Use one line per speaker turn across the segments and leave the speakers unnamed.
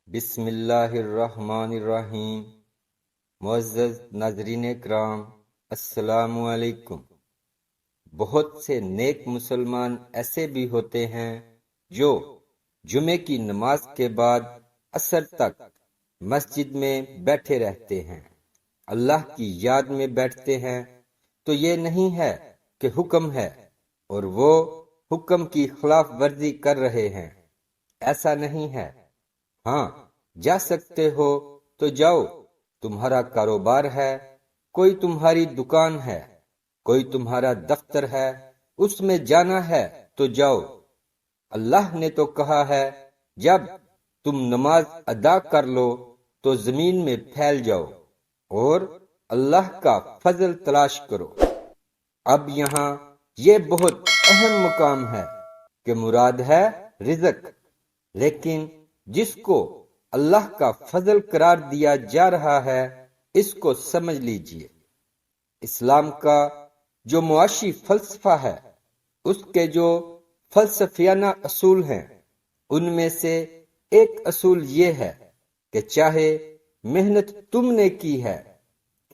بسم اللہ الرحمن الرحیم۔ معزز ناظرین کرام، السلام علیکم۔ بہت سے نیک مسلمان ایسے بھی ہوتے ہیں جو جمعے کی نماز کے بعد عصر تک مسجد میں بیٹھے رہتے ہیں، اللہ کی یاد میں بیٹھتے ہیں، تو یہ نہیں ہے کہ حکم ہے اور وہ حکم کی خلاف ورزی کر رہے ہیں، ایسا نہیں ہے۔ ہاں، جا سکتے ہو تو جاؤ، تمہارا کاروبار ہے، کوئی تمہاری دکان ہے، کوئی تمہارا دفتر ہے، اس میں جانا ہے تو جاؤ۔ اللہ نے تو کہا ہے جب تم نماز ادا کر لو تو زمین میں پھیل جاؤ اور اللہ کا فضل تلاش کرو۔ اب یہاں یہ بہت اہم مقام ہے کہ مراد ہے رزق، لیکن جس کو اللہ کا فضل قرار دیا جا رہا ہے اس کو سمجھ لیجئے۔ اسلام کا جو معاشی فلسفہ ہے، اس کے جو فلسفیانہ اصول ہیں، ان میں سے ایک اصول یہ ہے کہ چاہے محنت تم نے کی ہے،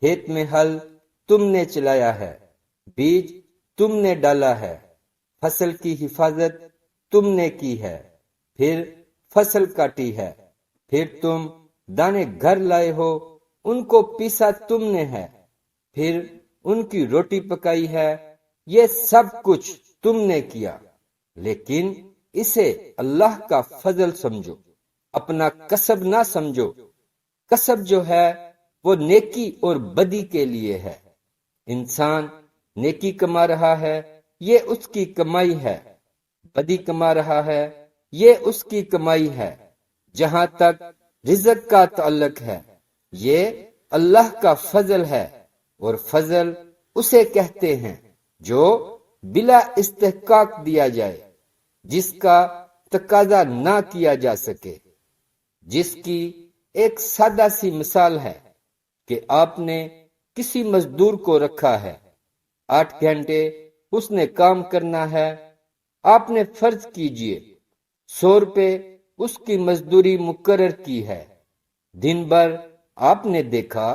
کھیت میں ہل تم نے چلایا ہے، بیج تم نے ڈالا ہے، فصل کی حفاظت تم نے کی ہے، پھر فصل کاٹی ہے، پھر تم دانے گھر لائے ہو، ان کو پیسا تم نے ہے، پھر ان کی روٹی پکائی ہے، یہ سب کچھ تم نے کیا، لیکن اسے اللہ کا فضل سمجھو، اپنا کسب نہ سمجھو۔ کسب جو ہے وہ نیکی اور بدی کے لیے ہے۔ انسان نیکی کما رہا ہے، یہ اس کی کمائی ہے، بدی کما رہا ہے، یہ اس کی کمائی ہے۔ جہاں تک رزق کا تعلق ہے، یہ اللہ کا فضل ہے، اور فضل اسے کہتے ہیں جو بلا استحقاق دیا جائے، جس کا تقاضا نہ کیا جا سکے۔ جس کی ایک سادہ سی مثال ہے کہ آپ نے کسی مزدور کو رکھا ہے، 8 گھنٹے اس نے کام کرنا ہے، آپ نے فرض کیجئے 100 روپے اس کی مزدوری مقرر کی ہے۔ دن بھر آپ نے دیکھا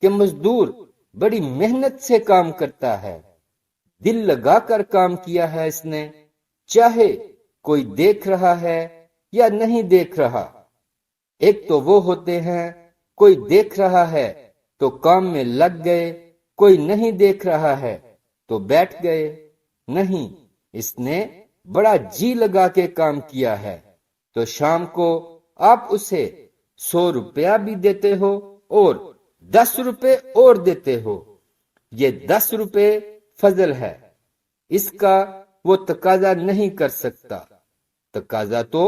کہ مزدور بڑی محنت سے کام کرتا ہے، دل لگا کر کام کیا ہے اس نے، چاہے کوئی دیکھ رہا ہے یا نہیں دیکھ رہا۔ ایک تو وہ ہوتے ہیں کوئی دیکھ رہا ہے تو کام میں لگ گئے، کوئی نہیں دیکھ رہا ہے تو بیٹھ گئے۔ نہیں، اس نے بڑا جی لگا کے کام کیا ہے، تو شام کو آپ اسے 100 روپیہ بھی دیتے ہو اور 10 روپے اور دیتے ہو۔ یہ 10 روپے فضل ہے، اس کا وہ تقاضا نہیں کر سکتا، تقاضا تو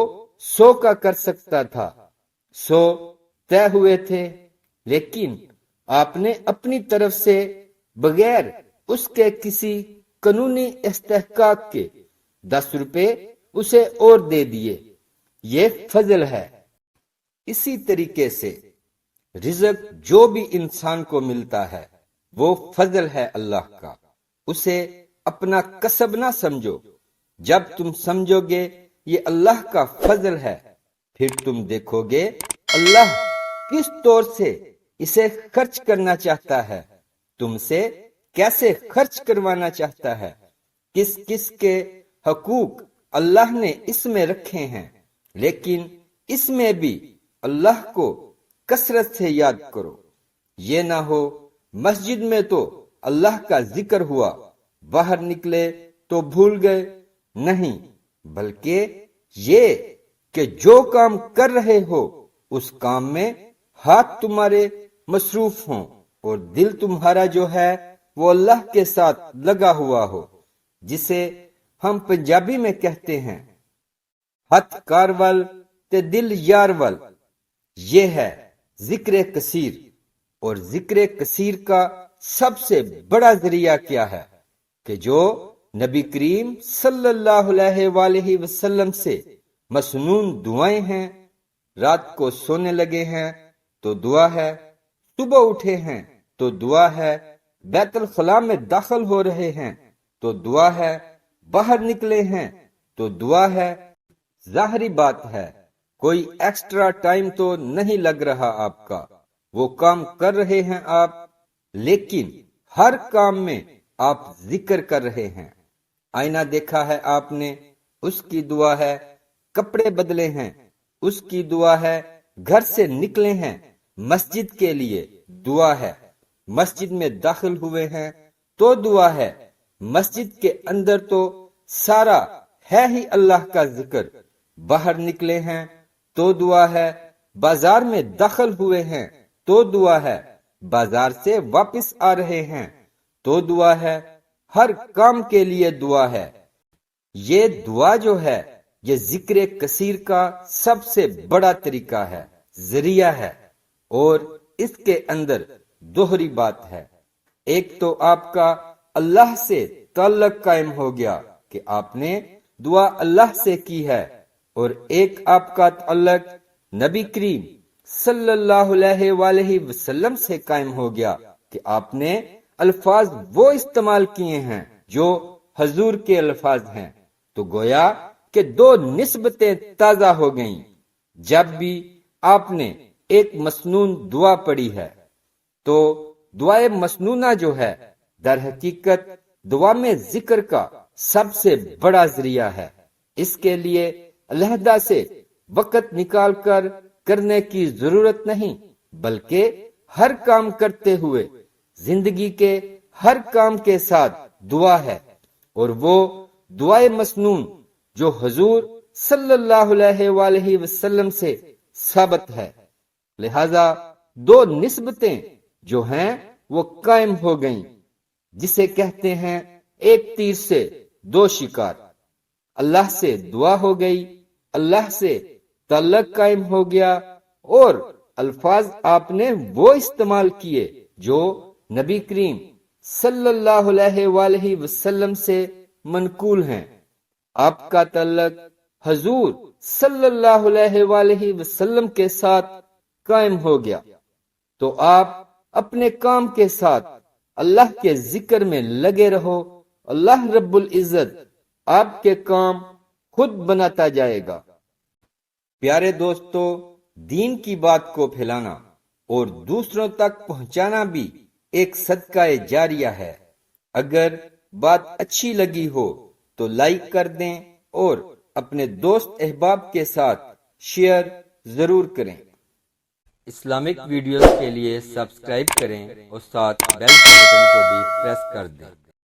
100 کا کر سکتا تھا، 100 طے ہوئے تھے، لیکن آپ نے اپنی طرف سے بغیر اس کے کسی قانونی استحقاق کے 10 روپے اسے اور دے دیے، یہ فضل ہے۔ اسی طریقے سے رزق جو بھی انسان کو ملتا ہے وہ فضل ہے اللہ کا، اسے اپنا کسب نہ سمجھو۔ جب تم سمجھو گے یہ اللہ کا فضل ہے، پھر تم دیکھو گے اللہ کس طور سے اسے خرچ کرنا چاہتا ہے، تم سے کیسے خرچ کروانا چاہتا ہے، کس کس کے حقوق اللہ نے اس میں رکھے ہیں۔ لیکن اس میں بھی اللہ کو کثرت سے یاد کرو۔ یہ نہ ہو مسجد میں تو اللہ کا ذکر ہوا، باہر نکلے تو بھول گئے، نہیں، بلکہ یہ کہ جو کام کر رہے ہو اس کام میں ہاتھ تمہارے مصروف ہوں اور دل تمہارا جو ہے وہ اللہ کے ساتھ لگا ہوا ہو، جسے ہم پنجابی میں کہتے ہیں ہتھ کار ول تے دل یار ول۔ یہ ہے ذکر کثیر، اور ذکر کثیر کا سب سے بڑا ذریعہ کیا ہے کہ جو نبی کریم صلی اللہ علیہ وآلہ وسلم سے مسنون دعائیں ہیں۔ رات کو سونے لگے ہیں تو دعا ہے، صبح اٹھے ہیں تو دعا ہے، بیت الخلاء میں داخل ہو رہے ہیں تو دعا ہے، باہر نکلے ہیں تو دعا ہے۔ ظاہری بات ہے کوئی ایکسٹرا ٹائم تو نہیں لگ رہا آپ کا، وہ کام کر رہے ہیں آپ، لیکن ہر کام میں آپ ذکر کر رہے ہیں۔ آئینہ دیکھا ہے آپ نے، اس کی دعا ہے، کپڑے بدلے ہیں، اس کی دعا ہے، گھر سے نکلے ہیں، مسجد کے لیے دعا ہے، مسجد میں داخل ہوئے ہیں تو دعا ہے، مسجد کے اندر تو سارا ہے ہی اللہ کا ذکر، باہر نکلے ہیں تو دعا ہے، بازار میں داخل ہوئے ہیں تو دعا ہے، بازار سے واپس آ رہے ہیں تو دعا ہے، ہر کام کے لیے دعا ہے۔ یہ دعا جو ہے یہ ذکر کثیر کا سب سے بڑا طریقہ ہے، ذریعہ ہے، اور اس کے اندر دوہری بات ہے۔ ایک تو آپ کا اللہ سے تعلق قائم ہو گیا کہ آپ نے دعا اللہ سے کی ہے، اور ایک آپ کا تعلق نبی کریم صلی اللہ علیہ وآلہ وسلم سے قائم ہو گیا کہ آپ نے الفاظ وہ استعمال کیے ہیں جو حضور کے الفاظ ہیں، تو گویا کہ دو نسبتیں تازہ ہو گئیں۔ جب بھی آپ نے ایک مسنون دعا پڑھی ہے تو دعائے مسنونہ جو ہے در حقیقت دعا میں ذکر کا سب سے بڑا ذریعہ ہے۔ اس کے لیے علیحدہ سے وقت نکال کر کرنے کی ضرورت نہیں، بلکہ ہر کام کرتے ہوئے زندگی کے ہر کام کے ساتھ دعا ہے، اور وہ دعائے مسنون جو حضور صلی اللہ علیہ وآلہ وسلم سے ثابت ہے۔ لہذا دو نسبتیں جو ہیں وہ قائم ہو گئیں، جسے کہتے ہیں ایک تیر سے دو شکار۔ اللہ سے دعا ہو گئی، اللہ سے تعلق قائم ہو گیا، اور الفاظ آپ نے وہ استعمال کیے جو نبی کریم صلی اللہ علیہ وآلہ وسلم سے منقول ہیں۔ آپ کا تعلق حضور صلی اللہ علیہ وآلہ وسلم کے ساتھ قائم ہو گیا، تو آپ اپنے کام کے ساتھ اللہ کے ذکر میں لگے رہو، اللہ رب العزت آپ کے کام خود بناتا جائے گا۔ پیارے دوستو، دین کی بات کو پھیلانا اور دوسروں تک پہنچانا بھی ایک صدقہ جاریہ ہے۔ اگر بات اچھی لگی ہو تو لائک کر دیں اور اپنے دوست احباب کے ساتھ شیئر ضرور کریں۔ اسلامک ویڈیوز کے لیے سبسکرائب کریں اور ساتھ بیل کے بٹن کو بھی پریس کر دیں۔